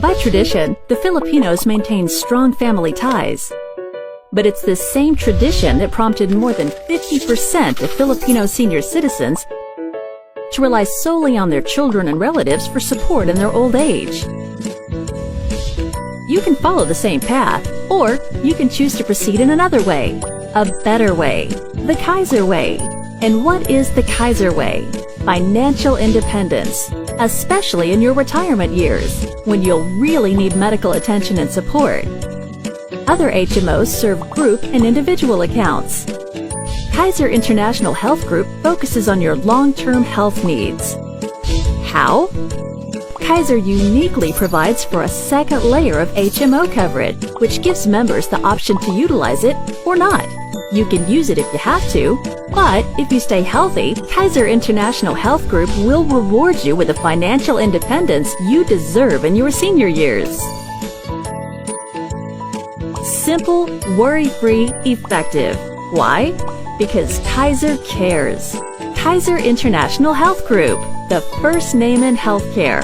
By tradition, the Filipinos maintain strong family ties. But it's this same tradition that prompted more than 50% of Filipino senior citizens to rely solely on their children and relatives for support in their old age. You can follow the same path, or you can choose to proceed in another way, a better way, the Kaiser way. And what is the Kaiser way? Financial independence, especially in your retirement years, when you'll really need medical attention and support. Other HMOs serve group and individual accounts. Kaiser International Health Group focuses on your long-term health needs. How? Kaiser uniquely provides for a second layer of HMO coverage, which gives members the option to utilize it or not. You can use it if you have to, but if you stay healthy, Kaiser International Health Group will reward you with the financial independence you deserve in your senior years. Simple, worry-free, effective. Why? Because Kaiser cares. Kaiser International Health Group, the first name in healthcare.